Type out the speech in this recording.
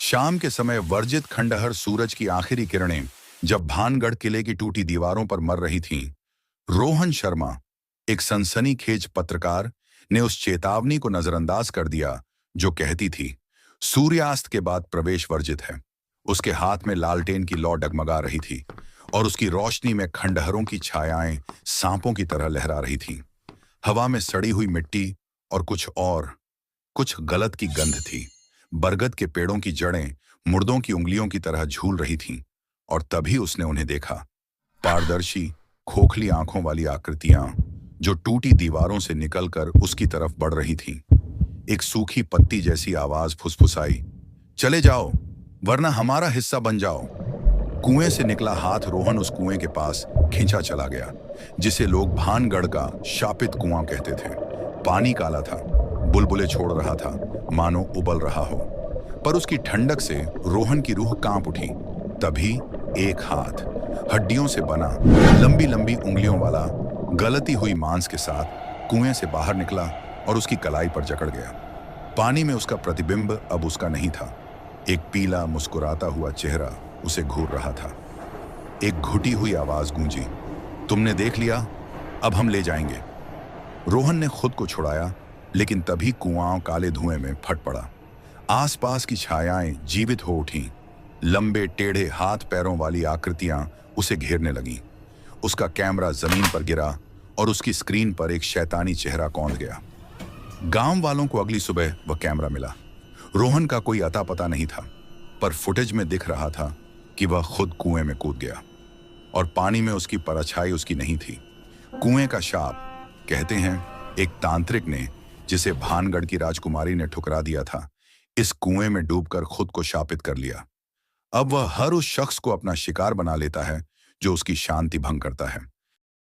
शाम के समय वर्जित खंडहर सूरज की आखिरी किरणें जब भानगढ़ किले की टूटी दीवारों पर मर रही थीं, रोहन शर्मा, एक सनसनीखेज पत्रकार, ने उस चेतावनी को नजरअंदाज कर दिया जो कहती थी सूर्यास्त के बाद प्रवेश वर्जित है। उसके हाथ में लालटेन की लौ डगमगा रही थी और उसकी रोशनी में खंडहरों की छायाएं सांपों की तरह लहरा रही थीं। हवा में सड़ी हुई मिट्टी और कुछ गलत की गंध थी। बरगद के पेड़ों की जड़ें मुर्दों की उंगलियों की तरह झूल रही थीं और तभी उसने उन्हें देखा। पारदर्शी, खोखली आंखों वाली आकृतियां जो टूटी दीवारों से निकलकर उसकी तरफ बढ़ रही थीं। एक सूखी पत्ती जैसी आवाज फुसफुसाई, चले जाओ वरना हमारा हिस्सा बन जाओ। कुएं से निकला हाथ रोहन उस कुएं के पास खींचा चला गया जिसे लोग भानगढ़ का शापित कुआं कहते थे। पानी काला था, बुलबुले छोड़ रहा था, मानो उबल रहा हो। पर उसकी ठंडक से रोहन की रूह कांप उठी। तभी एक हाथ, हड्डियों से बना, लंबी लंबी उंगलियों वाला, गलती हुई मांस के साथ कुएं से बाहर निकला और उसकी कलाई पर जकड़ गया। पानी में उसका प्रतिबिंब अब उसका नहीं था। एक पीला मुस्कुराता हुआ चेहरा उसे घूर रहा था। एक घुटी हुई आवाज गूंजी, तुमने देख लिया, अब हम ले जाएंगे। रोहन ने खुद को छुड़ाया, लेकिन तभी कुआं काले धुएं में फट पड़ा। आसपास की छायाएं जीवित हो उठीं। लंबे टेढ़े हाथ पैरों वाली आकृतियां उसे घेरने लगीं। उसका कैमरा जमीन पर गिरा और उसकी स्क्रीन पर एक शैतानी चेहरा कौंध गया। गांव वालों को अगली सुबह वह कैमरा मिला। रोहन का कोई अता पता नहीं था, पर फुटेज में दिख रहा था कि वह खुद कुएं में कूद गया और पानी में उसकी परछाई उसकी नहीं थी। कुएं का शाप, कहते हैं एक तांत्रिक ने, जिसे भानगढ़ की राजकुमारी ने ठुकरा दिया था, इस कुएं में डूबकर खुद को शापित कर लिया। अब वह हर उस शख्स को अपना शिकार बना लेता है जो उसकी शांति भंग करता है।